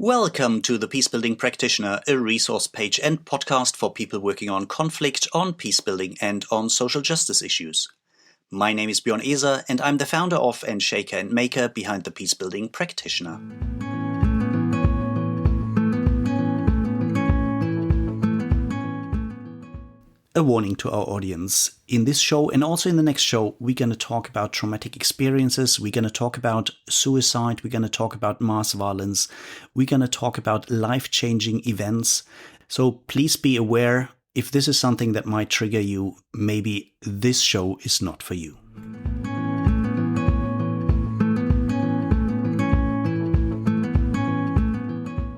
Welcome to the Peacebuilding Practitioner, a resource page and podcast for people working on conflict, on peacebuilding, and on social justice issues. My name is Björn Eser, and I'm the founder of and shaker and maker behind the Peacebuilding Practitioner. A warning to our audience. In this show and also in the next show, we're going to talk about traumatic experiences. We're going to talk about suicide. We're going to talk about mass violence. We're going to talk about life-changing events. So please be aware, if this is something that might trigger you, maybe this show is not for you.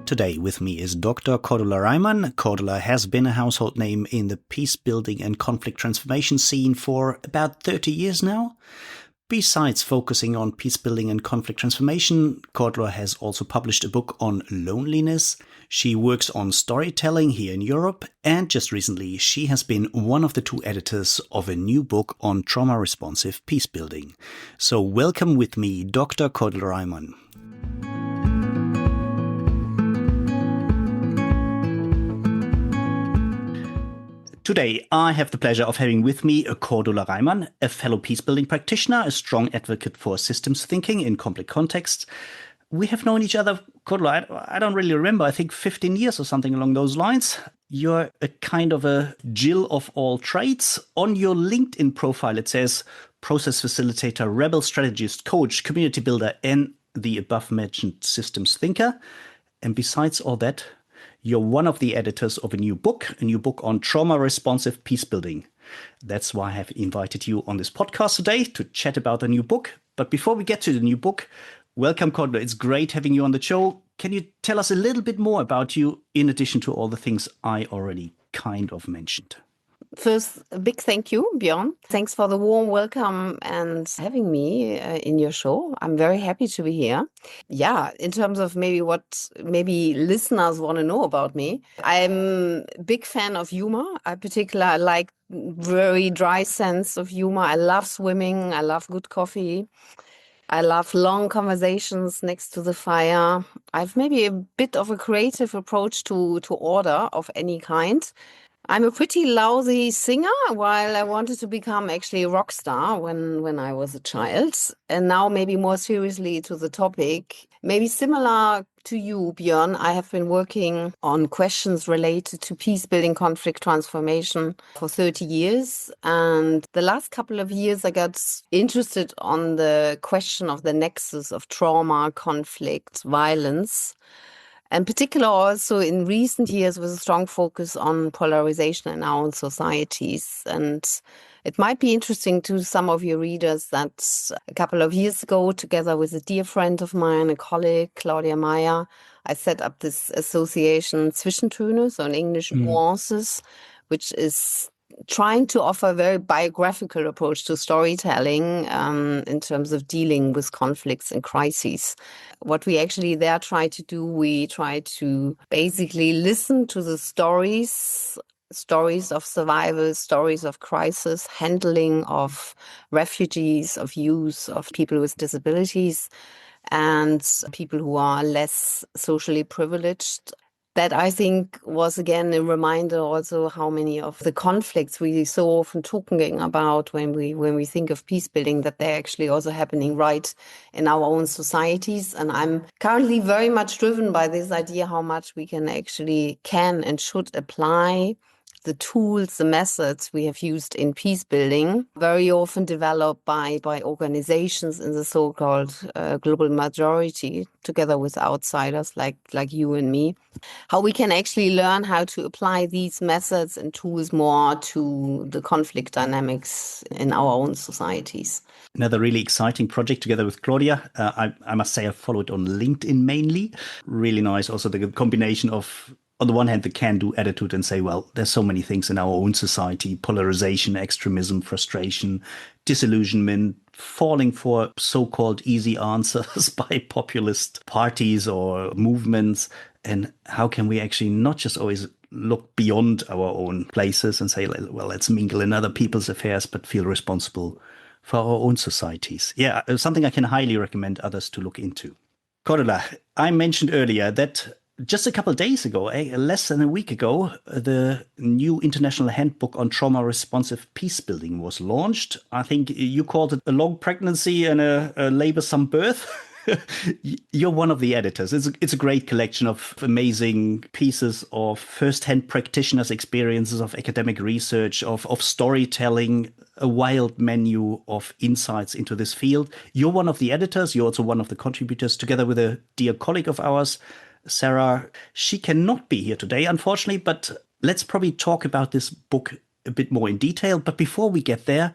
Today with me is Dr. Cordula Reimann. Cordula has been a household name in the peacebuilding and conflict transformation scene for about 30 years now. Besides focusing on peacebuilding and conflict transformation, Cordula has also published a book on loneliness. She works on storytelling here in Europe, and just recently she has been one of the two editors of a new book on trauma-responsive peacebuilding. So welcome with me, Dr. Cordula Reimann. Today, I have the pleasure of having with me Cordula Reimann, a fellow peacebuilding practitioner, a strong advocate for systems thinking in conflict contexts. We have known each other, Cordula, I don't really remember, I think 15 years or something along those lines. You're a kind of a Jill of all trades. On your LinkedIn profile, it says process facilitator, rebel strategist, coach, community builder, and the above-mentioned systems thinker. And besides all that, you're one of the editors of a new book on trauma-responsive peacebuilding. That's why I have invited you on this podcast today to chat about the new book. But before we get to the new book, welcome, Cordula. It's great having you on the show. Can you tell us a little bit more about you, in addition to all the things I already kind of mentioned? First, a big thank you, Björn. Thanks for the warm welcome and having me in your show. I'm very happy to be here. Yeah, in terms of maybe what listeners want to know about me, I'm a big fan of humor. I particularly like very dry sense of humor. I love swimming. I love good coffee. I love long conversations next to the fire. I've maybe a bit of a creative approach to order of any kind. I'm a pretty lousy singer, while I wanted to become actually a rock star when I was a child. And now maybe more seriously to the topic, maybe similar to you, Björn, I have been working on questions related to peace-building conflict transformation for 30 years. And the last couple of years, I got interested on the question of the nexus of trauma, conflict, violence. And particularly also in recent years with a strong focus on polarization in our own societies. And it might be interesting to some of your readers that a couple of years ago, together with a dear friend of mine, a colleague, Claudia Meyer, I set up this association Zwischentöne, so in English, nuances, which is trying to offer a very biographical approach to storytelling in terms of dealing with conflicts and crises. What we actually there try to do, we try to basically listen to the stories of survival, stories of crisis, handling of refugees, of youth, of people with disabilities, and people who are less socially privileged. That, I think, was again a reminder also how many of the conflicts we so often talking about when we think of peace building, that they're actually also happening right in our own societies. And I'm currently very much driven by this idea how much we can and should apply the tools, the methods we have used in peace building, very often developed by organizations in the so-called global majority, together with outsiders like you and me, how we can actually learn how to apply these methods and tools more to the conflict dynamics in our own societies. Another really exciting project together with Claudia. I must say I followed on LinkedIn mainly. Really nice. Also the combination of, on the one hand, the can-do attitude and say, well, there's so many things in our own society, polarization, extremism, frustration, disillusionment, falling for so-called easy answers by populist parties or movements. And how can we actually not just always look beyond our own places and say, well, let's mingle in other people's affairs, but feel responsible for our own societies. Yeah, something I can highly recommend others to look into. Cordula, I mentioned earlier that Just a couple of days ago, less than a week ago, the new International Handbook on Trauma-Responsive Peacebuilding was launched. I think you called it a long pregnancy and a laborsome birth. You're one of the editors. It's a great collection of amazing pieces of first-hand practitioners' experiences, of academic research, of storytelling, a wild menu of insights into this field. You're one of the editors. You're also one of the contributors, together with a dear colleague of ours, Sarah. She cannot be here today, unfortunately, but let's probably talk about this book a bit more in detail. But before we get there,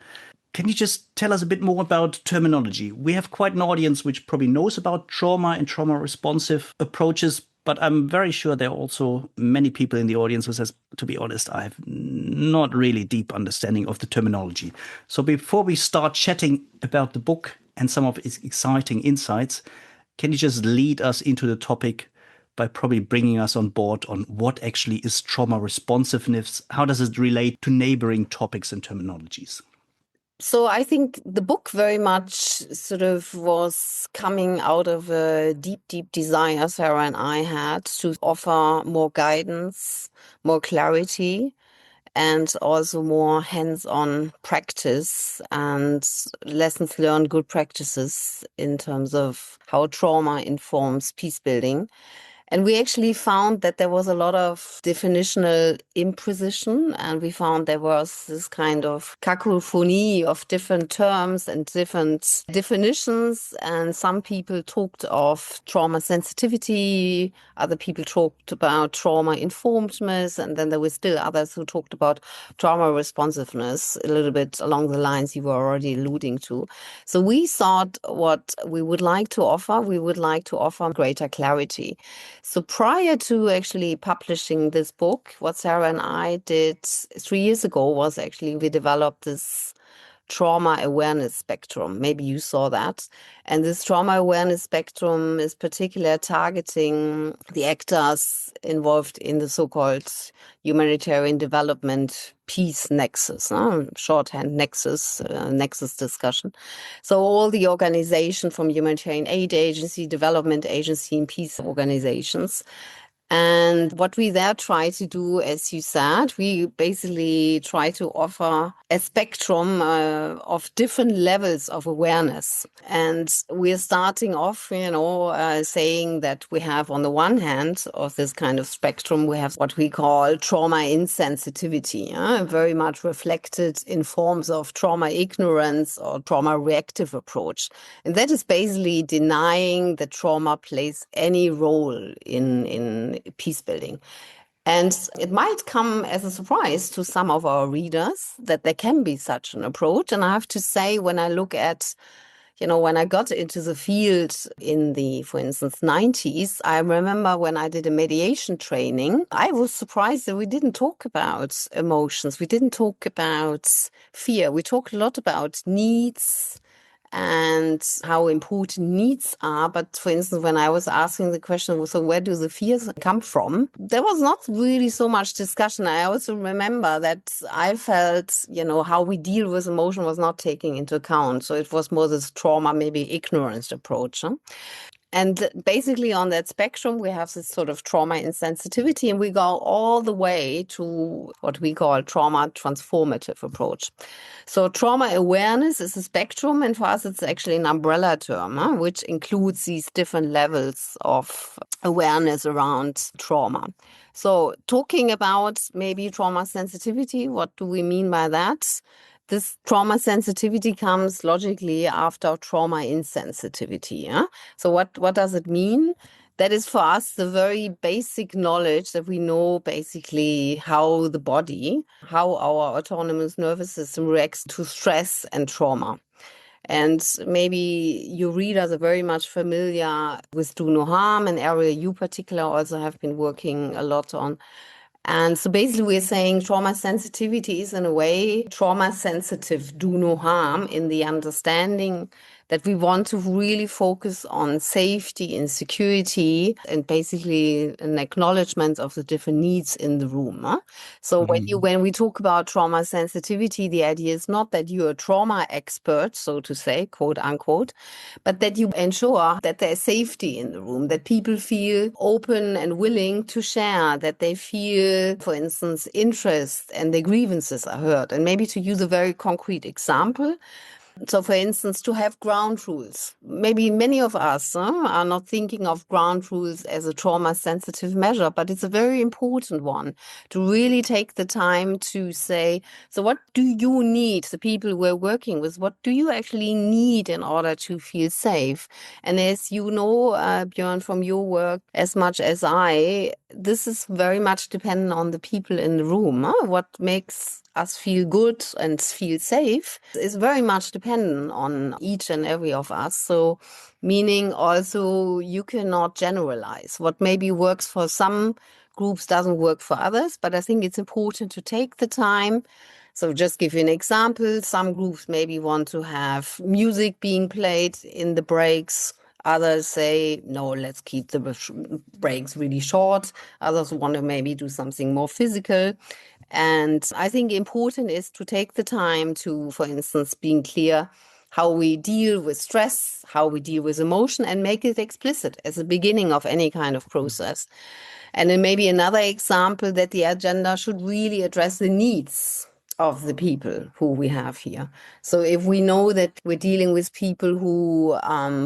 can you just tell us a bit more about terminology? We have quite an audience which probably knows about trauma and trauma-responsive approaches, but I'm very sure there are also many people in the audience who says, to be honest, I have not really deep understanding of the terminology. So before we start chatting about the book and some of its exciting insights, can you just lead us into the topic by probably bringing us on board on what actually is trauma responsiveness? How does it relate to neighboring topics and terminologies? So I think the book very much sort of was coming out of a deep, deep desire Sarah and I had to offer more guidance, more clarity, and also more hands-on practice and lessons learned, good practices in terms of how trauma informs peace building. And we actually found that there was a lot of definitional imprecision, and we found there was this kind of cacophony of different terms and different definitions. And some people talked of trauma sensitivity, other people talked about trauma informedness, and then there were still others who talked about trauma responsiveness, a little bit along the lines you were already alluding to. So we thought what we would like to offer greater clarity. So prior to actually publishing this book, what Sarah and I did 3 years ago was actually we developed this trauma awareness spectrum. Maybe you saw that. And this trauma awareness spectrum is particularly targeting the actors involved in the so-called humanitarian development peace nexus, shorthand nexus, nexus discussion. So all the organization from humanitarian aid agency, development agency, and peace organizations. And what we there try to do, as you said, we basically try to offer a spectrum of different levels of awareness. And we're starting off, saying that we have on the one hand of this kind of spectrum, we have what we call trauma insensitivity, very much reflected in forms of trauma ignorance or trauma reactive approach. And that is basically denying that trauma plays any role in peace building. And it might come as a surprise to some of our readers that there can be such an approach. And I have to say, when I look at, when I got into the field in the, for instance, 90s, I remember when I did a mediation training, I was surprised that we didn't talk about emotions. We didn't talk about fear. We talked a lot about needs and how important needs are. But for instance, when I was asking the question, so where do the fears come from? There was not really so much discussion. I also remember that I felt, how we deal with emotion was not taken into account. So it was more this trauma, maybe ignorance approach. And basically on that spectrum, we have this sort of trauma insensitivity, and we go all the way to what we call trauma transformative approach. So trauma awareness is a spectrum, and for us, it's actually an umbrella term, which includes these different levels of awareness around trauma. So talking about maybe trauma sensitivity, what do we mean by that? This trauma sensitivity comes logically after trauma insensitivity. So what does it mean? That is for us the very basic knowledge that we know basically how the body, how our autonomous nervous system reacts to stress and trauma. And maybe your readers are very much familiar with Do No Harm, an area you particular also have been working a lot on. And so basically we're saying trauma sensitivity is in a way trauma sensitive, do no harm, in the understanding that we want to really focus on safety and security and basically an acknowledgement of the different needs in the room. So when we talk about trauma sensitivity, the idea is not that you're a trauma expert, so to say, quote unquote, but that you ensure that there's safety in the room, that people feel open and willing to share, that they feel, for instance, interest and their grievances are heard. And maybe to use a very concrete example, so, for instance, to have ground rules. Maybe many of us are not thinking of ground rules as a trauma-sensitive measure, but it's a very important one to really take the time to say, so what do you need, the people we're working with, what do you actually need in order to feel safe? And as you know, Björn, from your work as much as I, this is very much dependent on the people in the room. What makes us feel good and feel safe is very much dependent on each and every of us. So meaning also you cannot generalize. What maybe works for some groups doesn't work for others, but I think it's important to take the time. So just give you an example. Some groups maybe want to have music being played in the breaks. Others say, no, let's keep the breaks really short. Others want to maybe do something more physical. And I think important is to take the time to, for instance, being clear how we deal with stress, how we deal with emotion, and make it explicit as a beginning of any kind of process. And then maybe another example that the agenda should really address the needs of the people who we have here. So if we know that we're dealing with people who,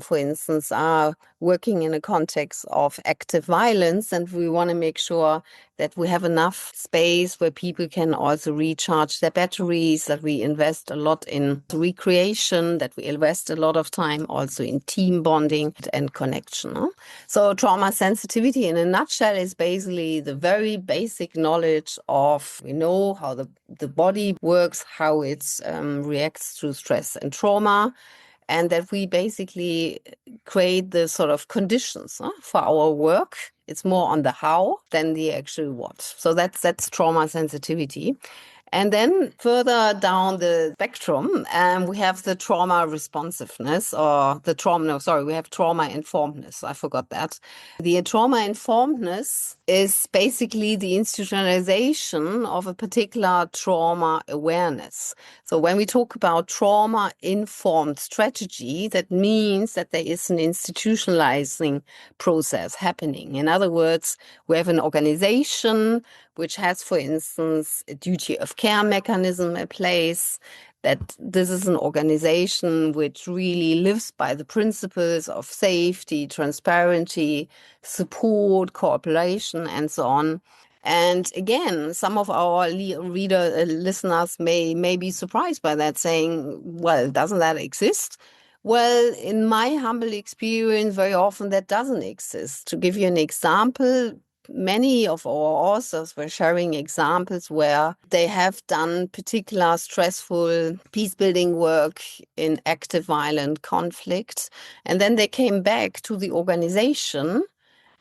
for instance, are working in a context of active violence, and we want to make sure that we have enough space where people can also recharge their batteries, that we invest a lot in recreation, that we invest a lot of time also in team bonding and connection. So trauma sensitivity in a nutshell is basically the very basic knowledge of, we know how the body works, how it reacts to stress and trauma, and that we basically create the sort of conditions for our work. It's more on the how than the actual what. So that's trauma sensitivity. And then further down the spectrum, we have the trauma responsiveness or the trauma, no, sorry, we have trauma informedness. I forgot that. The trauma informedness is basically the institutionalization of a particular trauma awareness. So when we talk about trauma informed strategy, that means that there is an institutionalizing process happening. In other words, we have an organization which has, for instance, a duty of care mechanism in place, that this is an organization which really lives by the principles of safety, transparency, support, cooperation, and so on. And again, some of our listeners may be surprised by that, saying, well, doesn't that exist? Well, in my humble experience, very often that doesn't exist. To give you an example, many of our authors were sharing examples where they have done particular stressful peace-building work in active violent conflict, and then they came back to the organization.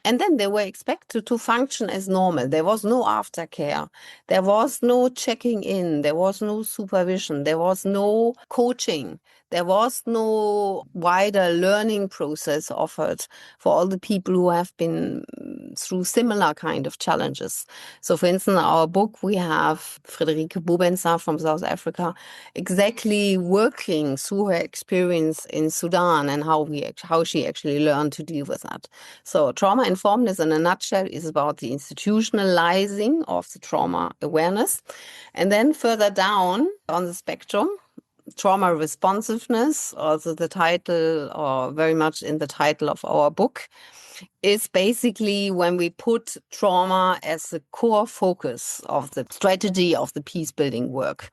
And then they were expected to function as normal. There was no aftercare. There was no checking in. There was no supervision. There was no coaching. There was no wider learning process offered for all the people who have been through similar kind of challenges. So, for instance, in our book, we have Friederike Bobenza from South Africa exactly working through her experience in Sudan and how she actually learned to deal with that. So trauma informedness in a nutshell is about the institutionalizing of the trauma awareness. And then further down on the spectrum, trauma responsiveness, also the title, or very much in the title of our book, is basically when we put trauma as the core focus of the strategy of the peace building work.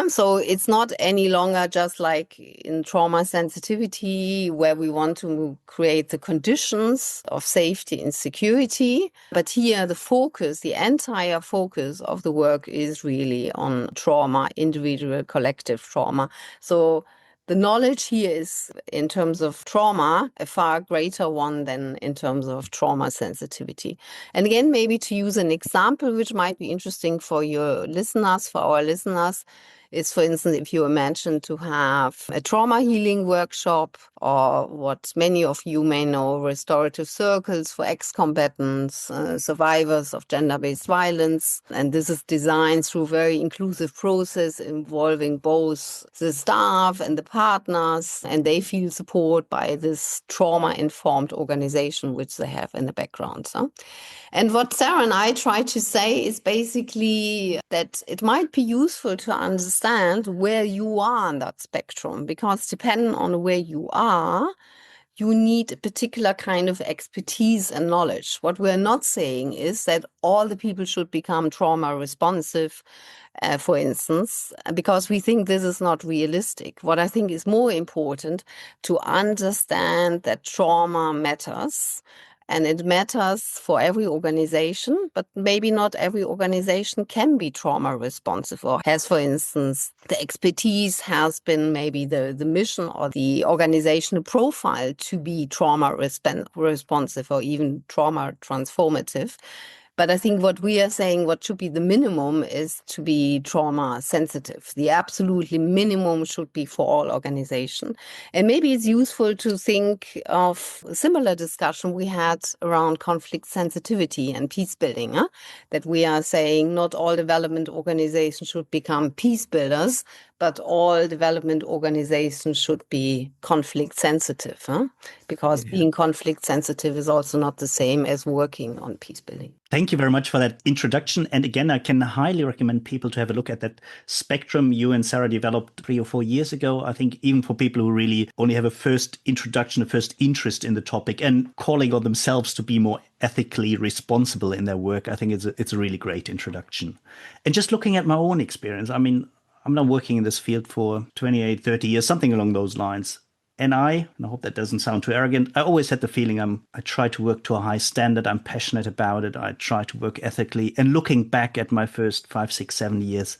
So it's not any longer just like in trauma sensitivity where we want to create the conditions of safety and security. But here the focus, the entire focus of the work is really on trauma, individual, collective trauma. So the knowledge here is, in terms of trauma, a far greater one than in terms of trauma sensitivity. And again, maybe to use an example which might be interesting for your listeners, for our listeners, is, for instance, if you imagine to have a trauma healing workshop, or what many of you may know, restorative circles for ex-combatants, survivors of gender-based violence. And this is designed through a very inclusive process involving both the staff and the partners, and they feel support by this trauma-informed organization which they have in the background. And what Sarah and I try to say is basically that it might be useful to understand where you are on that spectrum, because depending on where you are, you need a particular kind of expertise and knowledge. What we're not saying is that all the people should become trauma responsive, for instance, because we think this is not realistic. What I think is more important to understand that trauma matters. And it matters for every organization, but maybe not every organization can be trauma responsive or has, for instance, the expertise, has been maybe the mission or the organizational profile to be trauma responsive or even trauma transformative. But I think what we are saying, what should be the minimum, is to be trauma sensitive. The absolutely minimum should be for all organizations. And maybe it's useful to think of a similar discussion we had around conflict sensitivity and peace building, that we are saying not all development organizations should become peace builders, but all development organizations should be conflict sensitive, because being conflict sensitive is also not the same as working on peace building. Thank you very much for that introduction. And again, I can highly recommend people to have a look at that spectrum you and Sarah developed 3 or 4 years ago. I think even for people who really only have a first introduction, a first interest in the topic and calling on themselves to be more ethically responsible in their work, I think it's a really great introduction. And just looking at my own experience, I mean, I'm now working in this field for 28, 30 years, something along those lines. And I hope that doesn't sound too arrogant, I always had the feeling I try to work to a high standard. I'm passionate about it. I try to work ethically. And looking back at my first 5, 6, 7 years,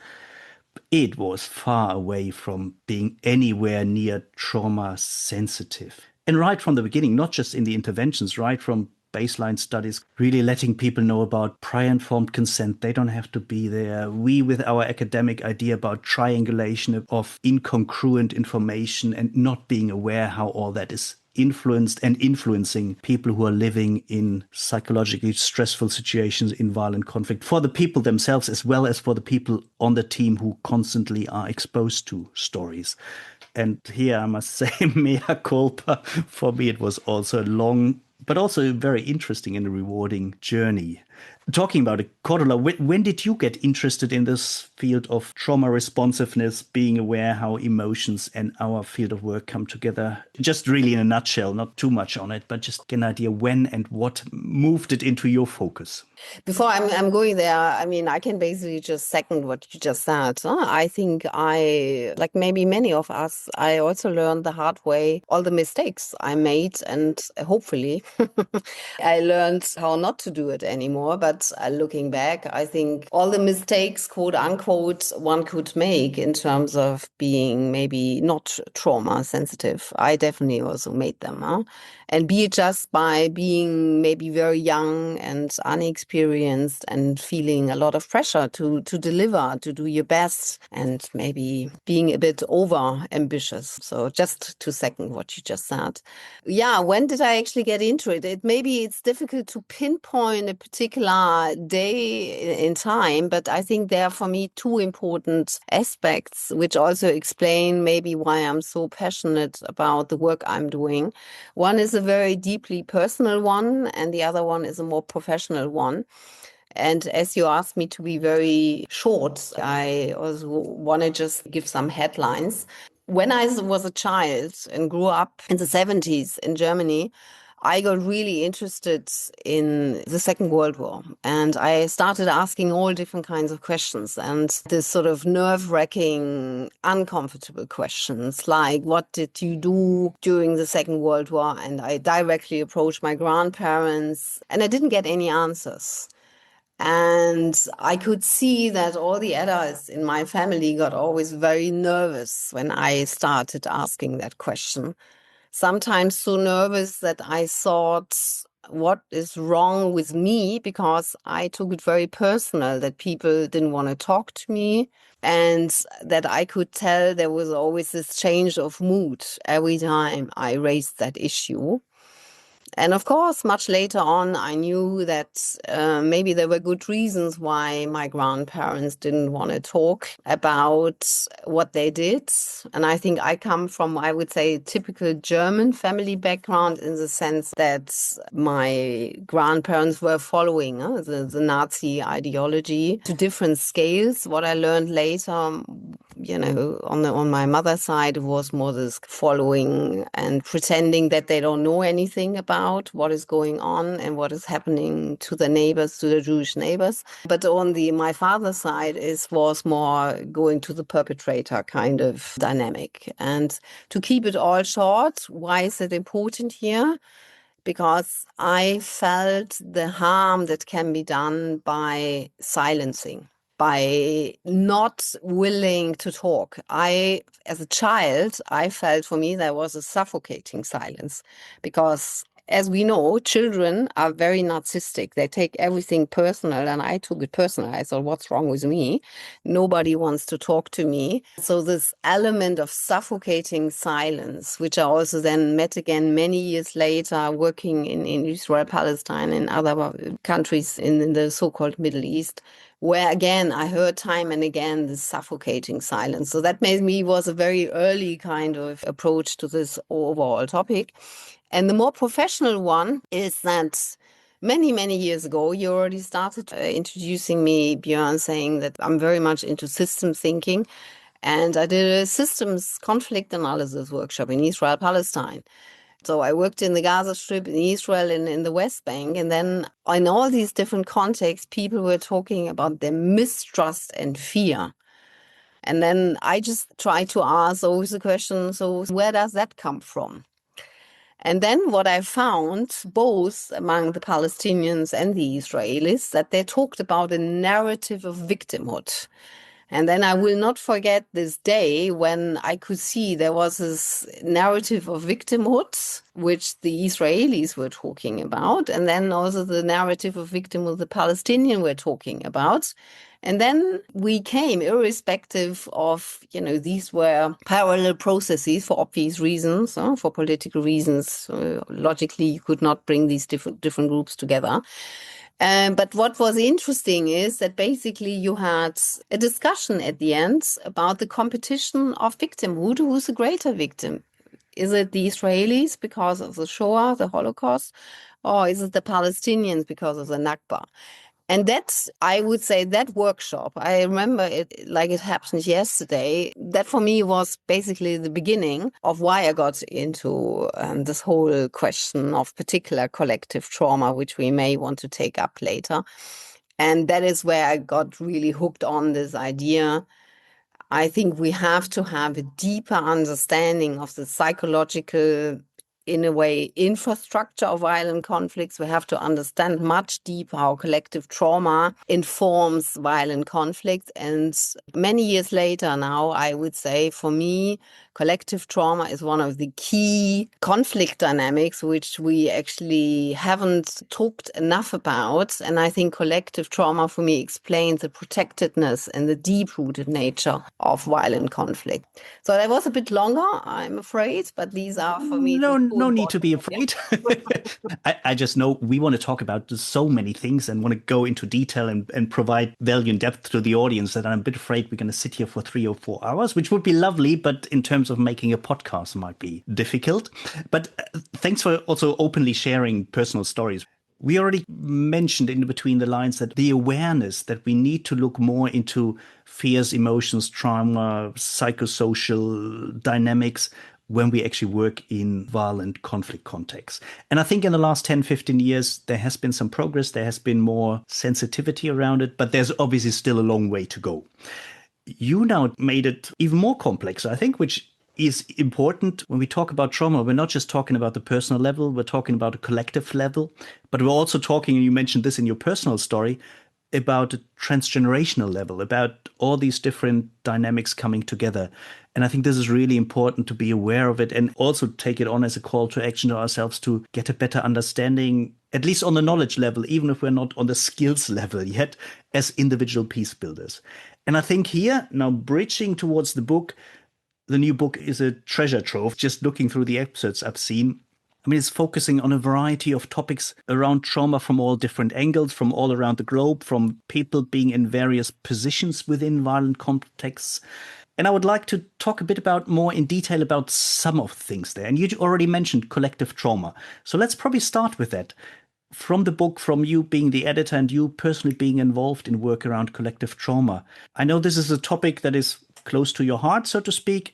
it was far away from being anywhere near trauma sensitive. And right from the beginning, not just in the interventions, right from baseline studies, really letting people know about prior informed consent. They don't have to be there. We, with our academic idea about triangulation of incongruent information and not being aware how all that is influenced and influencing people who are living in psychologically stressful situations in violent conflict, for the people themselves as well as for the people on the team who constantly are exposed to stories. And here I must say, mea culpa, for me it was also a long but also very interesting and rewarding journey. Talking about it, Cordula, when did you get interested in this field of trauma responsiveness, being aware how emotions and our field of work come together? Just really in a nutshell, not too much on it, but just get an idea when and what moved it into your focus. Before I'm going there, I mean, I can basically just second what you just said. I think like maybe many of us, I also learned the hard way all the mistakes I made, and hopefully I learned how not to do it anymore. But looking back, I think all the mistakes, quote unquote, one could make in terms of being maybe not trauma sensitive, I definitely also made them. And be it just by being maybe very young and unexperienced and feeling a lot of pressure to deliver, to do your best, and maybe being a bit over ambitious. So just to second what you just said. Yeah, when did I actually get into it? Maybe it's difficult to pinpoint a particular day in time, but I think there are for me two important aspects which also explain maybe why I'm so passionate about the work I'm doing. One is a very deeply personal one, and the other one is a more professional one. And as you asked me to be very short, I also want to just give some headlines. When I was a child and grew up in the 70s in Germany, I got really interested in the Second World War, and I started asking all different kinds of questions, and this sort of nerve-wracking, uncomfortable questions like, what did you do during the Second World War? And I directly approached my grandparents, and I didn't get any answers. And I could see that all the adults in my family got always very nervous when I started asking that question. Sometimes so nervous that I thought, what is wrong with me? Because I took it very personal that people didn't want to talk to me. And that I could tell there was always this change of mood every time I raised that issue. And of course, much later on, I knew that maybe there were good reasons why my grandparents didn't want to talk about what they did. And I think I come from, I would say, typical German family background in the sense that my grandparents were following the Nazi ideology to different scales. What I learned later, on my mother's side, it was more this following and pretending that they don't know anything about what is going on and what is happening to the neighbors, to the Jewish neighbors. But on my father's side, was more going to the perpetrator kind of dynamic. And to keep it all short, why is it important here? Because I felt the harm that can be done by silencing, by not willing to talk. As a child, I felt for me there was a suffocating silence because, as we know, children are very narcissistic. They take everything personal, and I took it personal. I thought, what's wrong with me? Nobody wants to talk to me. So this element of suffocating silence, which I also then met again many years later, working in Israel, Palestine, and other countries in the so-called Middle East, where again, I heard time and again this suffocating silence. So that maybe was a very early kind of approach to this overall topic. And the more professional one is that many, many years ago, you already started introducing me, Björn, saying that I'm very much into system thinking. And I did a systems conflict analysis workshop in Israel, Palestine. So I worked in the Gaza Strip, in Israel, and in the West Bank. And then in all these different contexts, people were talking about their mistrust and fear. And then I just tried to ask always the question, so where does that come from? And then what I found, both among the Palestinians and the Israelis, that they talked about a narrative of victimhood. And then I will not forget this day when I could see there was this narrative of victimhood, which the Israelis were talking about, and then also the narrative of victimhood the Palestinians were talking about. And then we came, irrespective of, these were parallel processes for obvious reasons, for political reasons. Logically, you could not bring these different groups together. But what was interesting is that basically you had a discussion at the end about the competition of victimhood. Who's a greater victim? Is it the Israelis because of the Shoah, the Holocaust, or is it the Palestinians because of the Nakba? And that's, I would say, that workshop, I remember it like it happened yesterday. That for me was basically the beginning of why I got into this whole question of particular collective trauma, which we may want to take up later. And that is where I got really hooked on this idea. I think we have to have a deeper understanding of the psychological, in a way, infrastructure of violent conflicts. We have to understand much deeper how collective trauma informs violent conflicts. And many years later now, I would say, for me, collective trauma is one of the key conflict dynamics, which we actually haven't talked enough about. And I think collective trauma, for me, explains the protectedness and the deep-rooted nature of violent conflict. So that was a bit longer, I'm afraid, but these are, for me, no need to be afraid. I just know we want to talk about so many things and want to go into detail and provide value and depth to the audience that I'm a bit afraid we're going to sit here for 3 or 4 hours, which would be lovely, but in terms of making a podcast might be difficult. But thanks for also openly sharing personal stories. We already mentioned in between the lines that the awareness that we need to look more into fears, emotions, trauma, psychosocial dynamics when we actually work in violent conflict contexts. And I think in the last 10, 15 years, there has been some progress. There has been more sensitivity around it, but there's obviously still a long way to go. You now made it even more complex, I think, which is important. When we talk about trauma, we're not just talking about the personal level, we're talking about a collective level, but we're also talking, and you mentioned this in your personal story, about a transgenerational level, about all these different dynamics coming together. And I think this is really important to be aware of it and also take it on as a call to action to ourselves to get a better understanding, at least on the knowledge level, even if we're not on the skills level yet, as individual peace builders. And I think here, now bridging towards the book, the new book is a treasure trove. Just looking through the excerpts I've seen, I mean, it's focusing on a variety of topics around trauma from all different angles, from all around the globe, from people being in various positions within violent contexts. And I would like to talk a bit about more in detail about some of the things there. And you already mentioned collective trauma. So let's probably start with that. From the book, from you being the editor and you personally being involved in work around collective trauma, I know this is a topic that is close to your heart, so to speak.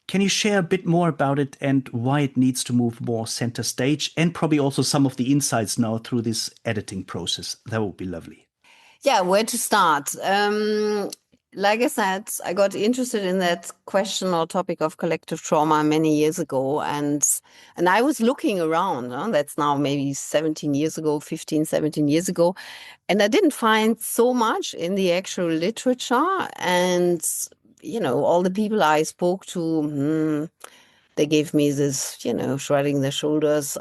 Can you share a bit more about it and why it needs to move more center stage, and probably also some of the insights now through this editing process? That would be lovely. Yeah, where to start? Like I said, I got interested in that question or topic of collective trauma many years ago. And I was looking around, that's now maybe 17 years ago, 15, 17 years ago. And I didn't find so much in the actual literature. And, all the people I spoke to, they gave me this, shrugging their shoulders.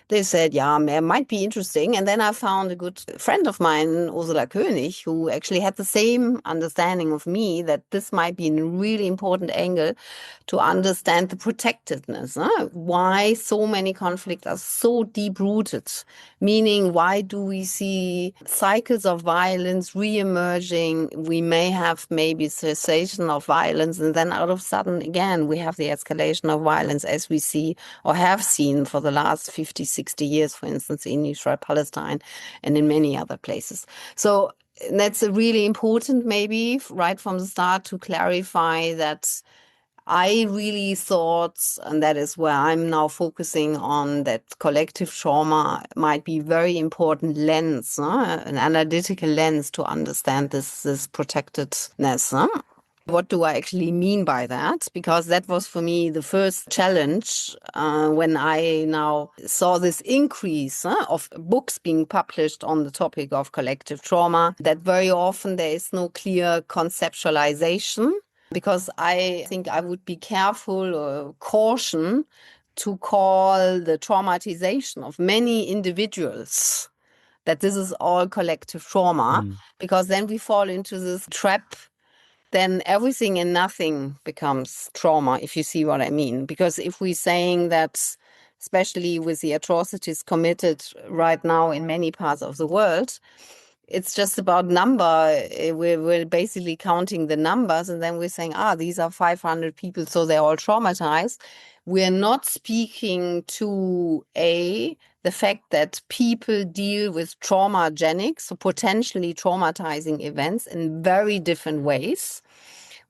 They said, yeah, it might be interesting. And then I found a good friend of mine, Ursula König, who actually had the same understanding of me, that this might be a really important angle to understand the protectiveness. Why so many conflicts are so deep-rooted, meaning why do we see cycles of violence re-emerging? We may have maybe cessation of violence, and then out of sudden, again, we have the escalation of violence as we see or have seen for the last 50, 60 years, for instance, in Israel, Palestine, and in many other places. So that's a really important, maybe right from the start, to clarify that I really thought, and that is where I'm now focusing on, that collective trauma might be very important lens, an analytical lens to understand this protectedness. What do I actually mean by that? Because that was for me the first challenge when I now saw this increase of books being published on the topic of collective trauma, that very often there is no clear conceptualization, because I think I would be careful or caution to call the traumatization of many individuals that this is all collective trauma, because then we fall into this trap. Then everything and nothing becomes trauma, if you see what I mean. Because if we're saying that, especially with the atrocities committed right now in many parts of the world, it's just about number. We're basically counting the numbers, and then we're saying, these are 500 people, so they're all traumatized. We're not speaking to the fact that people deal with traumagenic, so potentially traumatizing events in very different ways.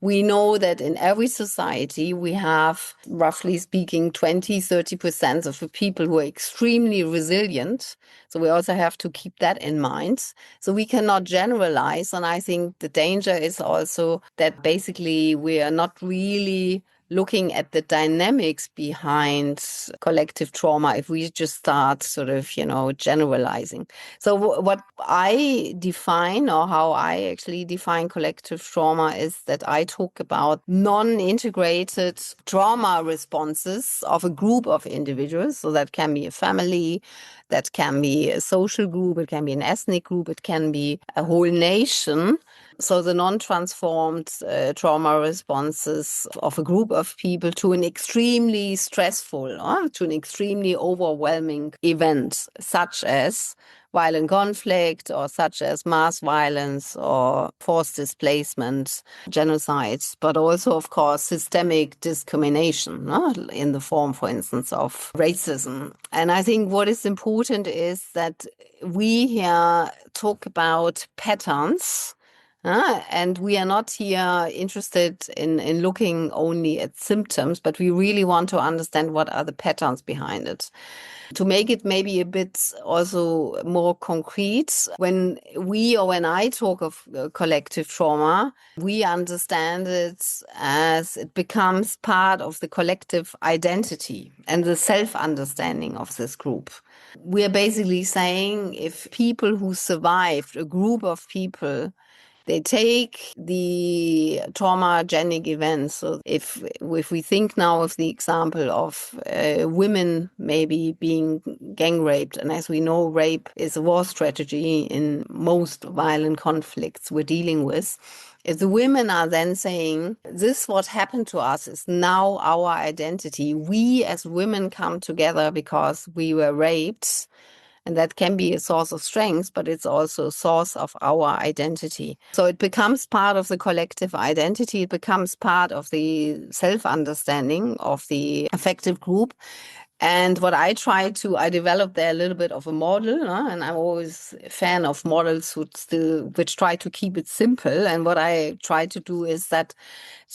We know that in every society, we have, roughly speaking, 20-30% of the people who are extremely resilient. So we also have to keep that in mind. So we cannot generalize. And I think the danger is also that basically we are not really looking at the dynamics behind collective trauma if we just start sort of, generalizing. So what I define, or how I actually define collective trauma, is that I talk about non-integrated trauma responses of a group of individuals. So that can be a family, that can be a social group, it can be an ethnic group, it can be a whole nation. So the non-transformed trauma responses of a group of people to an extremely stressful, to an extremely overwhelming event, such as violent conflict, or such as mass violence or forced displacement, genocides, but also, of course, systemic discrimination in the form, for instance, of racism. And I think what is important is that we here talk about patterns. And we are not here interested in looking only at symptoms, but we really want to understand what are the patterns behind it. To make it maybe a bit also more concrete, when I talk of collective trauma, we understand it as it becomes part of the collective identity and the self-understanding of this group. We are basically saying if people who survived, a group of people, They take the traumagenic events. So if we think now of the example of women maybe being gang raped, and as we know, rape is a war strategy in most violent conflicts we're dealing with. If the women are then saying, this what happened to us is now our identity. We as women come together because we were raped. And that can be a source of strength, but it's also a source of our identity. So it becomes part of the collective identity. It becomes part of the self-understanding of the affective group. And what I developed there a little bit of a model, and I'm always a fan of models which try to keep it simple. And what I try to do is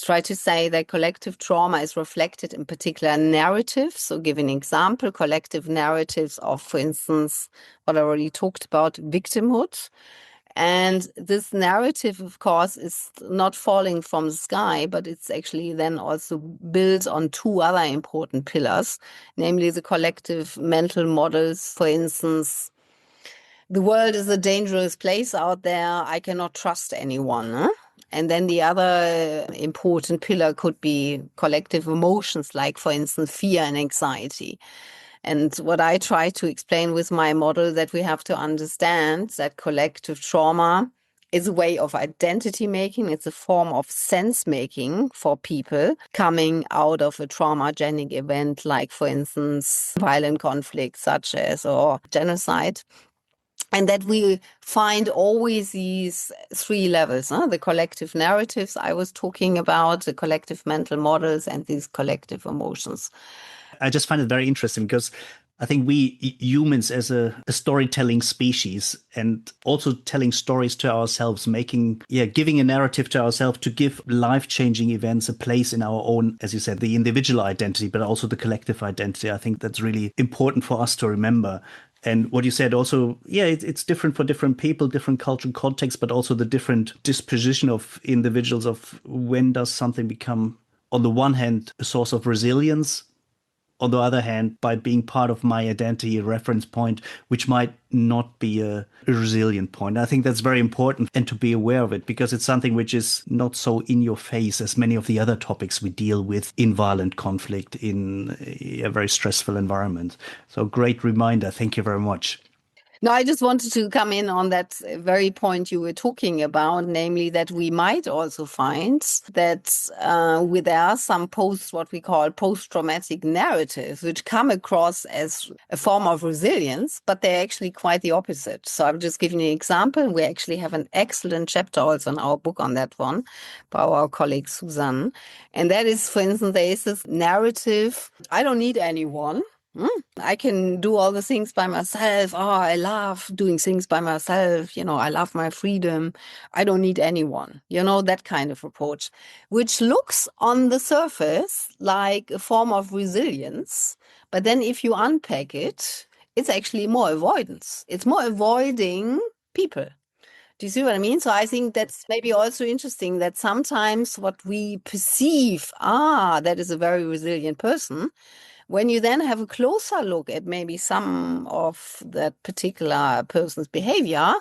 try to say that collective trauma is reflected in particular narratives. So give an example, collective narratives of, for instance, what I already talked about, victimhood. And this narrative, of course, is not falling from the sky, but it's actually then also built on two other important pillars, namely the collective mental models. For instance, the world is a dangerous place out there. I cannot trust anyone. Huh? And then the other important pillar could be collective emotions, like, for instance, fear and anxiety. And what I try to explain with my model, that we have to understand that collective trauma is a way of identity making. It's a form of sense making for people coming out of a traumagenic event, like, for instance, violent conflict such as or genocide. And that we find always these three levels, the collective narratives I was talking about, the collective mental models, and these collective emotions. I just find it very interesting because I think we humans as a storytelling species, and also telling stories to ourselves, giving a narrative to ourselves to give life-changing events a place in our own, as you said, the individual identity, but also the collective identity. I think that's really important for us to remember. And what you said also, it's different for different people, different cultural contexts, but also the different disposition of individuals of when does something become, on the one hand, a source of resilience, on the other hand, by being part of my identity, a reference point, which might not be a resilient point. I think that's very important, and to be aware of it, because it's something which is not so in your face as many of the other topics we deal with in violent conflict, in a very stressful environment. So great reminder. Thank you very much. No, I just wanted to come in on that very point you were talking about, namely that we might also find that there are some what we call post-traumatic narratives, which come across as a form of resilience, but they're actually quite the opposite. So I'm just giving you an example. We actually have an excellent chapter also in our book on that one by our colleague Susan. And that is, for instance, there is this narrative, I don't need anyone. I can do all the things by myself. Oh, I love doing things by myself. I love my freedom. I don't need anyone. That kind of approach, which looks on the surface like a form of resilience. But then if you unpack it, it's actually more avoidance. It's more avoiding people. Do you see what I mean? So I think that's maybe also interesting that sometimes what we perceive, that is a very resilient person, when you then have a closer look at maybe some of that particular person's behavior,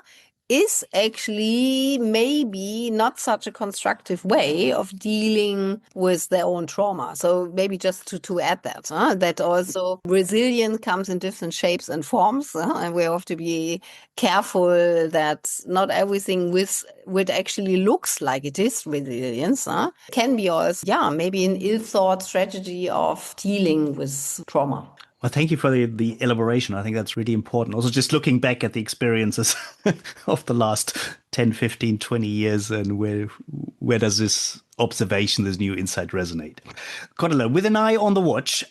is actually maybe not such a constructive way of dealing with their own trauma. So maybe just to add that also resilience comes in different shapes and forms, and we have to be careful that not everything which actually looks like it is resilience can be also, maybe an ill-thought strategy of dealing with trauma. Well, thank you for the elaboration. I think that's really important. Also, just looking back at the experiences of the last 10, 15, 20 years, and where does this observation, this new insight resonate? Cordula, with an eye on the watch,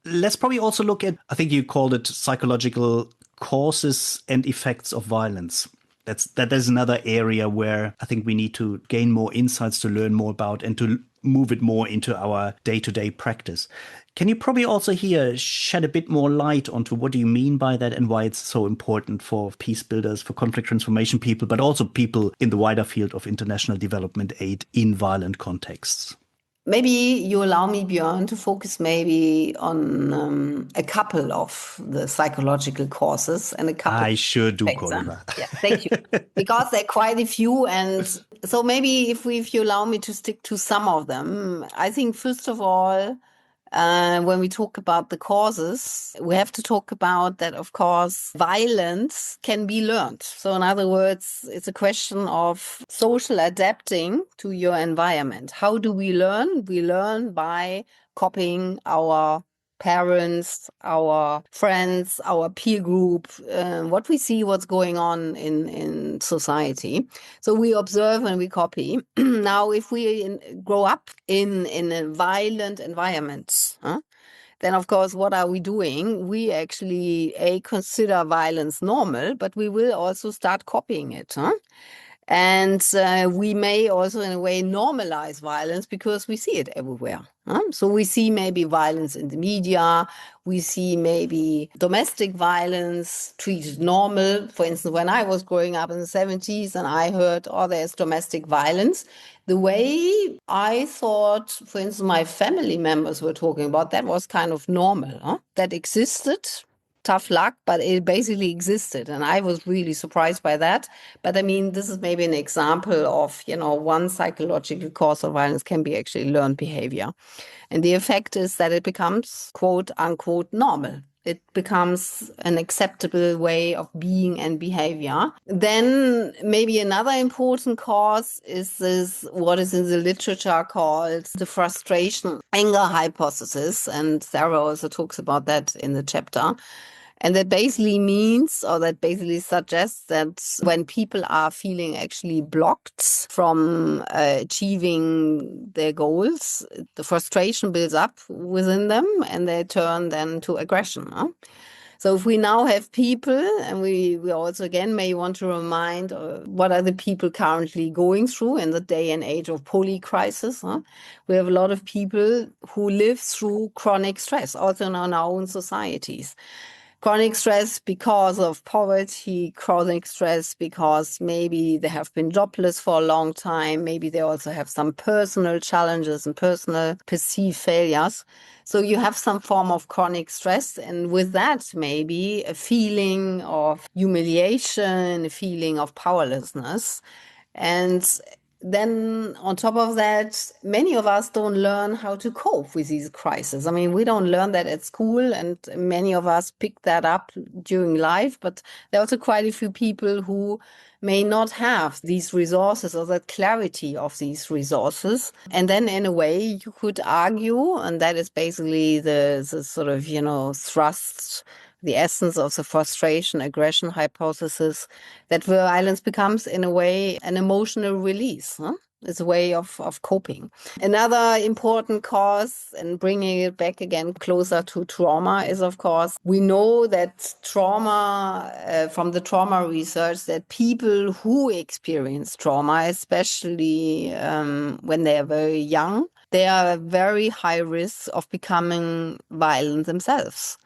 let's probably also look at, I think you called it psychological causes and effects of violence. That is another area where I think we need to gain more insights, to learn more about, and to move it more into our day-to-day practice. Can you probably also here shed a bit more light onto what do you mean by that, and why it's so important for peace builders, for conflict transformation people, but also people in the wider field of international development aid in violent contexts? maybe you allow me, Björn, to focus maybe on a couple of the psychological causes and a couple I sure do, of effects, huh? Cordula. Yeah, thank you. Because there are quite a few, and so maybe if you allow me to stick to some of them, I think first of all, when we talk about the causes, we have to talk about that, of course, violence can be learned. So, in other words, it's a question of social adapting to your environment. How do we learn? We learn by copying our parents, our friends, our peer group, what we see, what's going on in society. So we observe and we copy. Now, if we grow up in a violent environment, then of course, what are we doing? We actually consider violence normal, but we will also start copying it. And we may also, in a way, normalize violence because we see it everywhere. So we see maybe violence in the media. We see maybe domestic violence treated normal. For instance, when I was growing up in the 70s and I heard, oh, there's domestic violence, the way I thought, for instance, my family members were talking about, that was kind of normal. That existed. Tough luck, but it basically existed. And I was really surprised by that. But I mean, this is maybe an example of, one psychological cause of violence can be actually learned behavior. And the effect is that it becomes, quote unquote, normal. It becomes an acceptable way of being and behavior. Then maybe another important cause is this, what is in the literature called the frustration anger hypothesis. And Sarah also talks about that in the chapter. And that basically means, or that basically suggests that when people are feeling actually blocked from achieving their goals, the frustration builds up within them and they turn then to aggression. So if we now have people, and we also again may want to remind what are the people currently going through in the day and age of polycrisis. We have a lot of people who live through chronic stress, also in our own societies. Chronic stress because of poverty, chronic stress because maybe they have been jobless for a long time. Maybe they also have some personal challenges and personal perceived failures. So you have some form of chronic stress. And with that, maybe a feeling of humiliation, a feeling of powerlessness. And then on top of that, many of us don't learn how to cope with these crises. I mean, we don't learn that at school, and many of us pick that up during life, but there are also quite a few people who may not have these resources or that clarity of these resources. And then in a way you could argue, and that is basically the sort of, thrust, the essence of the frustration aggression hypothesis, that violence becomes in a way an emotional release. It's a way of coping. Another important cause, and bringing it back again closer to trauma, is of course, we know that trauma, from the trauma research, that people who experience trauma, especially when they are very young, they are at very high risk of becoming violent themselves.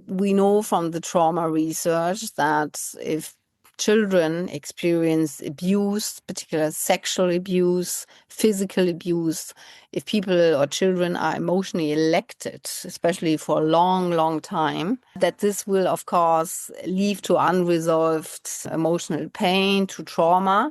We know from the trauma research that if children experience abuse, particularly sexual abuse, physical abuse, if people or children are emotionally elected, especially for a long, long time, that this will, of course, lead to unresolved emotional pain, to trauma.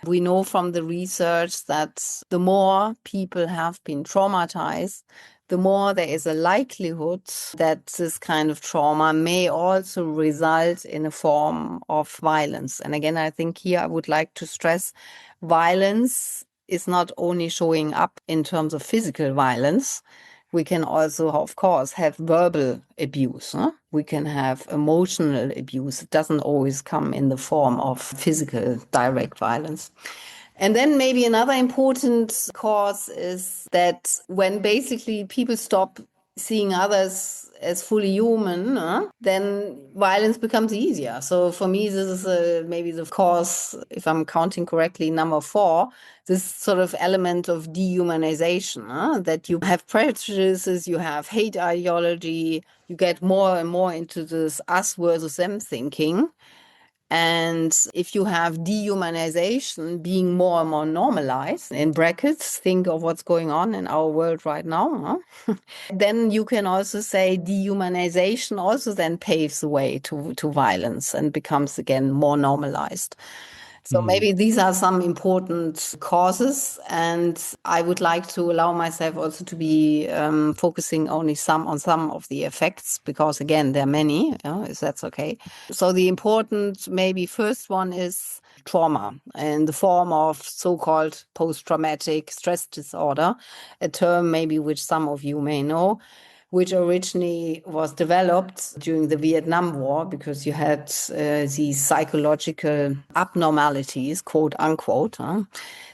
We know from the research that the more people have been traumatized, the more there is a likelihood that this kind of trauma may also result in a form of violence. And again, I think here I would like to stress violence is not only showing up in terms of physical violence. We can also, of course, have verbal abuse. We can have emotional abuse. It doesn't always come in the form of physical direct violence. And then maybe another important cause is that when basically people stop seeing others as fully human, then violence becomes easier. So for me, this is maybe the cause, if I'm counting correctly, number 4, this sort of element of dehumanization, that you have prejudices, you have hate ideology, you get more and more into this us versus them thinking. And if you have dehumanization being more and more normalized, in brackets, think of what's going on in our world right now, huh? Then you can also say dehumanization also then paves the way to violence and becomes again more normalized. So maybe these are some important causes, and I would like to allow myself also to be focusing only on some of the effects, because again, there are many, if that's okay. So the important maybe first one is trauma in the form of so-called post-traumatic stress disorder, a term maybe which some of you may know, which originally was developed during the Vietnam War because you had these psychological abnormalities, quote unquote,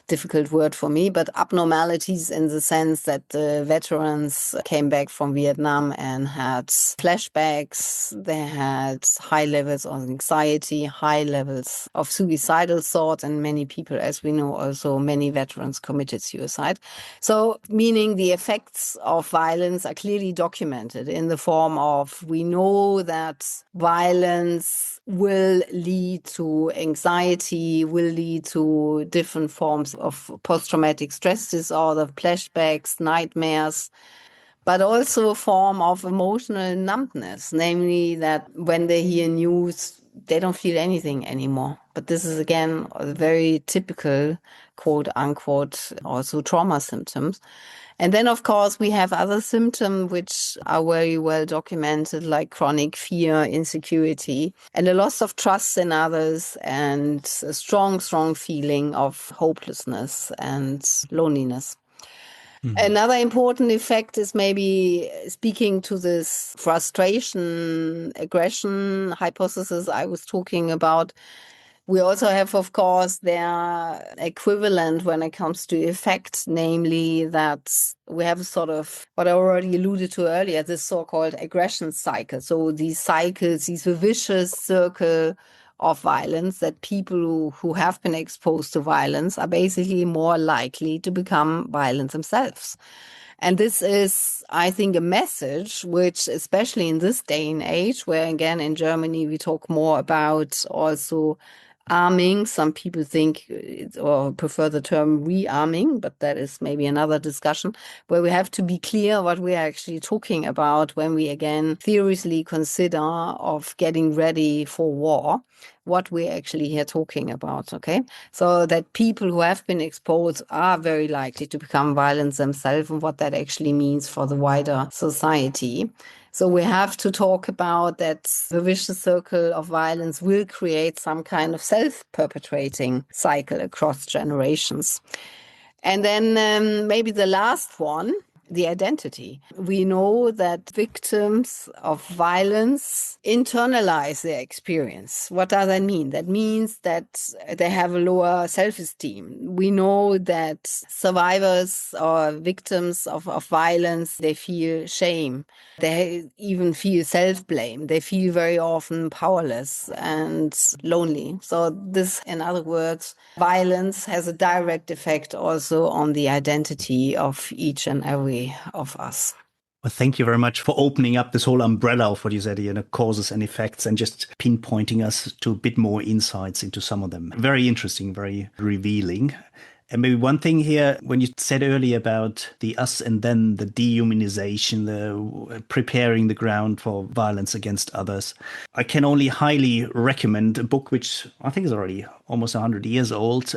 difficult word for me, but abnormalities in the sense that the veterans came back from Vietnam and had flashbacks. They had high levels of anxiety, high levels of suicidal thoughts, and many people, as we know, also many veterans committed suicide. So, meaning the effects of violence are clearly documented in the form of, we know that violence will lead to anxiety, will lead to different forms of post-traumatic stress disorder, flashbacks, nightmares, but also a form of emotional numbness, namely that when they hear news, they don't feel anything anymore. But this is, again, a very typical, quote unquote, also trauma symptoms. And then, of course, we have other symptoms which are very well documented, like chronic fear, insecurity, and a loss of trust in others, and a strong, strong feeling of hopelessness and loneliness. Another important effect is maybe speaking to this frustration, aggression hypothesis I was talking about. We also have, of course, their equivalent when it comes to effect, namely that we have a sort of what I already alluded to earlier, this so-called aggression cycle. So these cycles, these vicious circle of violence, that people who have been exposed to violence are basically more likely to become violent themselves. And this is, I think, a message which, especially in this day and age, where again in Germany we talk more about also arming. Some people think or prefer the term rearming, but that is maybe another discussion, where we have to be clear what we are actually talking about when we again seriously consider of getting ready for war, what we're actually here talking about, okay? So that people who have been exposed are very likely to become violent themselves, and what that actually means for the wider society. So we have to talk about that the vicious circle of violence will create some kind of self-perpetuating cycle across generations. And then maybe the last one, the identity. We know that victims of violence internalize their experience. What does that mean? That means that they have a lower self-esteem. We know that survivors or victims of violence, they feel shame. They even feel self-blame. They feel very often powerless and lonely. So this, in other words, violence has a direct effect also on the identity of each and every of us. Well, thank you very much for opening up this whole umbrella of what you said, causes and effects, and just pinpointing us to a bit more insights into some of them. Very interesting, very revealing. And maybe one thing here, when you said earlier about the us and then the dehumanization, the preparing the ground for violence against others, I can only highly recommend a book which I think is already almost 100 years old,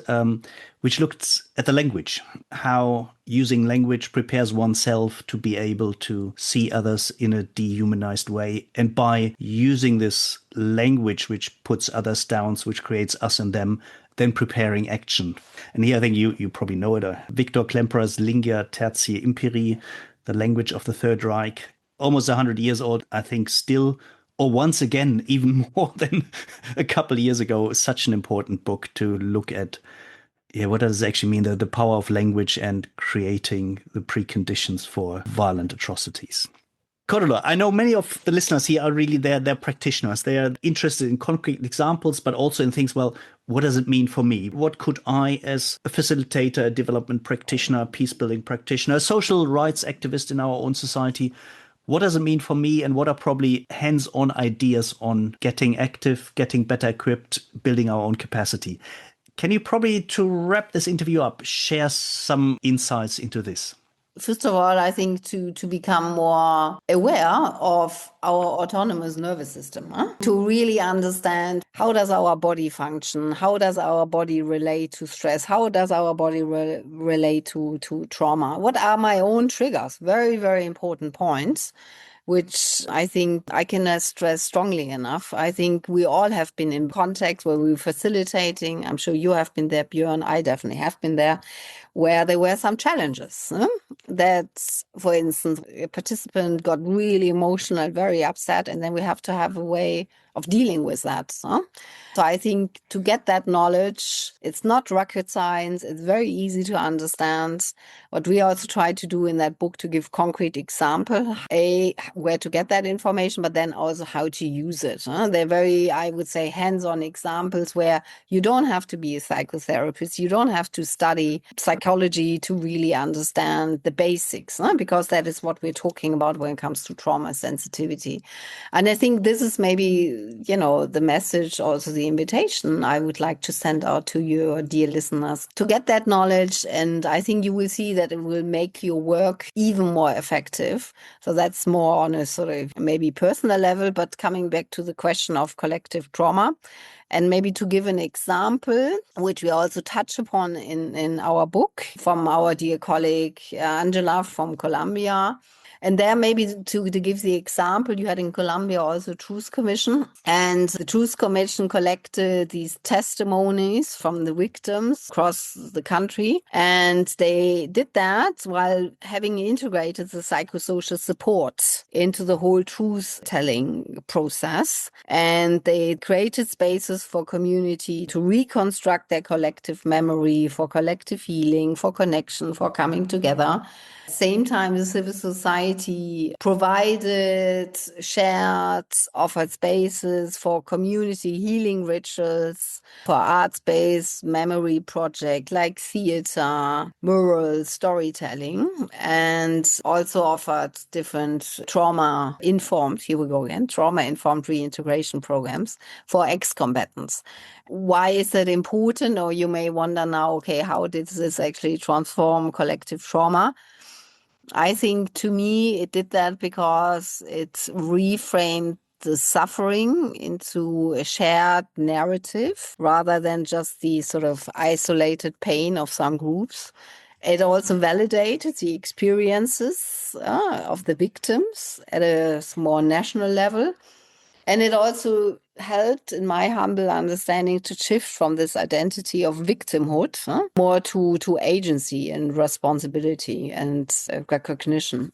which looks at the language, how using language prepares oneself to be able to see others in a dehumanized way. And by using this language, which puts others down, which creates us and them, then preparing action. And here I think you probably know it, Viktor Klemperer's Lingua Tertii Imperii, the language of the Third Reich, almost 100 years old, I think still, or once again, even more than a couple of years ago, such an important book to look at. Yeah, what does it actually mean, the power of language and creating the preconditions for violent atrocities? Cordula, I know many of the listeners here are really they're practitioners. They are interested in concrete examples, but also in things, well, what does it mean for me? What could I, as a facilitator, a development practitioner, peace building practitioner, a social rights activist in our own society, What does it mean for me, and what are probably hands-on ideas on getting active, getting better equipped, building our own capacity? Can you probably, to wrap this interview up, share some insights into this? First of all, I think to become more aware of our autonomous nervous system, to really understand how does our body function, how does our body relate to stress, how does our body relate to trauma, what are my own triggers, very, very important points, which I think I cannot stress strongly enough. I think we all have been in context where we were facilitating. I'm sure you have been there, Björn. I definitely have been there, where there were some challenges. That, for instance, a participant got really emotional, very upset, and then we have to have a way of dealing with that. So I think to get that knowledge, it's not rocket science. It's very easy to understand. What we also try to do in that book to give concrete example, where to get that information, but then also how to use it. They're very, I would say, hands-on examples where you don't have to be a psychotherapist. You don't have to study psychology to really understand the basics, because that is what we're talking about when it comes to trauma sensitivity. And I think this is maybe, the message, also the invitation I would like to send out to your dear listeners to get that knowledge. And I think you will see that it will make your work even more effective. So that's more on a sort of maybe personal level, but coming back to the question of collective trauma. And maybe to give an example, which we also touch upon in our book from our dear colleague Angela from Colombia. And there maybe to give the example, you had in Colombia also Truth Commission. And the Truth Commission collected these testimonies from the victims across the country. And they did that while having integrated the psychosocial support into the whole truth-telling process. And they created spaces for community to reconstruct their collective memory, for collective healing, for connection, for coming together. Same time, the civil society provided, shared, offered spaces for community healing rituals, for arts-based memory projects like theater, mural, storytelling, and also offered different trauma-informed, here we go again, trauma-informed reintegration programs for ex-combatants. Why is that important? Or you may wonder now, okay, how did this actually transform collective trauma? I think to me, it did that because it reframed the suffering into a shared narrative rather than just the sort of isolated pain of some groups. It also validated the experiences of the victims at a more national level. And it also helped, in my humble understanding, to shift from this identity of victimhood more to agency and responsibility and recognition.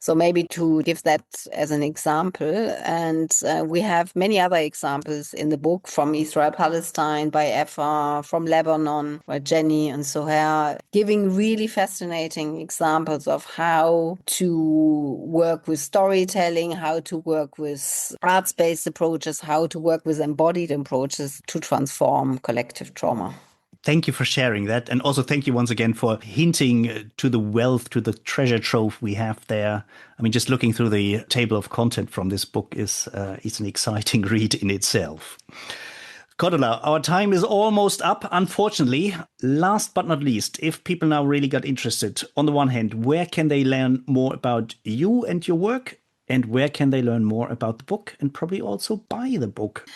So maybe to give that as an example. And we have many other examples in the book from Israel, Palestine, by Effa, from Lebanon, by Jenny and Soher, giving really fascinating examples of how to work with storytelling, how to work with arts-based approaches, how to work with embodied approaches to transform collective trauma. Thank you for sharing that. And also thank you once again for hinting to the wealth, to the treasure trove we have there. I mean, just looking through the table of content from this book is an exciting read in itself. Cordula, our time is almost up, unfortunately. Last but not least, if people now really got interested, on the one hand, where can they learn more about you and your work? And where can they learn more about the book and probably also buy the book?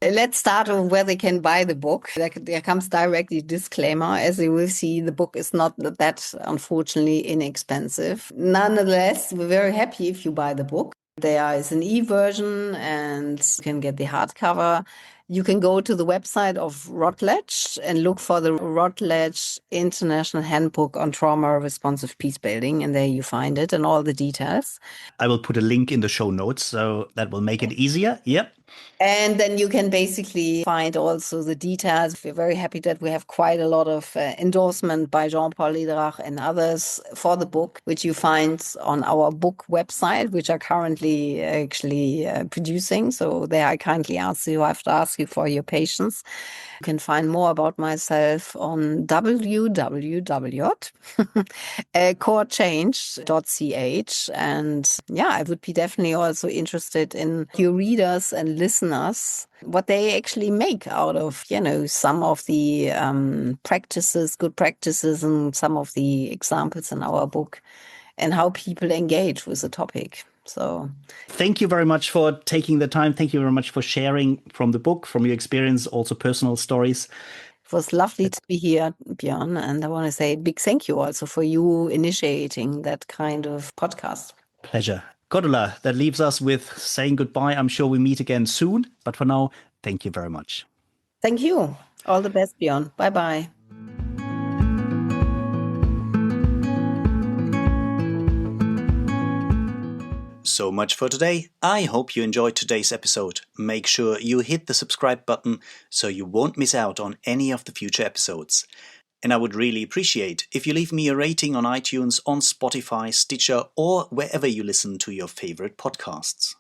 Let's start with where they can buy the book. There comes directly disclaimer. As you will see, the book is not that, unfortunately, inexpensive. Nonetheless, we're very happy if you buy the book. There is an e-version and you can get the hardcover. You can go to the website of Routledge and look for the Routledge International Handbook on Trauma-Responsive Peacebuilding, and there you find it and all the details. I will put a link in the show notes, so that will make it easier. Yep. And then you can basically find also the details. We're very happy that we have quite a lot of endorsement by Jean-Paul Lederach and others for the book, which you find on our book website, which are currently actually producing. So there I kindly ask you, I have to ask you for your patience. You can find more about myself on www.corechange.ch. And yeah, I would be definitely also interested in your readers and listeners, what they actually make out of, some of the practices, good practices, and some of the examples in our book, and how people engage with the topic. So thank you very much for taking the time. Thank you very much for sharing from the book, from your experience, also personal stories. It was lovely to be here, Björn. And I want to say a big thank you also for you initiating that kind of podcast. Pleasure. Cordula, that leaves us with saying goodbye. I'm sure we meet again soon. But for now, thank you very much. Thank you. All the best, Björn. Bye-bye. So much for today. I hope you enjoyed today's episode. Make sure you hit the subscribe button so you won't miss out on any of the future episodes. And I would really appreciate if you leave me a rating on iTunes, on Spotify, Stitcher, or wherever you listen to your favorite podcasts.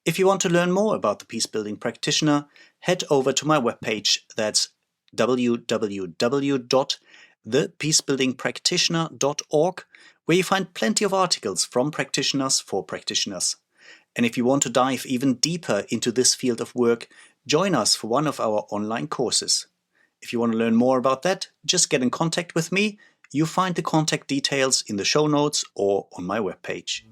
If you want to learn more about the Peacebuilding Practitioner, head over to my webpage. That's www.thepeacebuildingpractitioner.org, where you find plenty of articles from practitioners for practitioners. And if you want to dive even deeper into this field of work, join us for one of our online courses. If you want to learn more about that, just get in contact with me. You find the contact details in the show notes or on my webpage.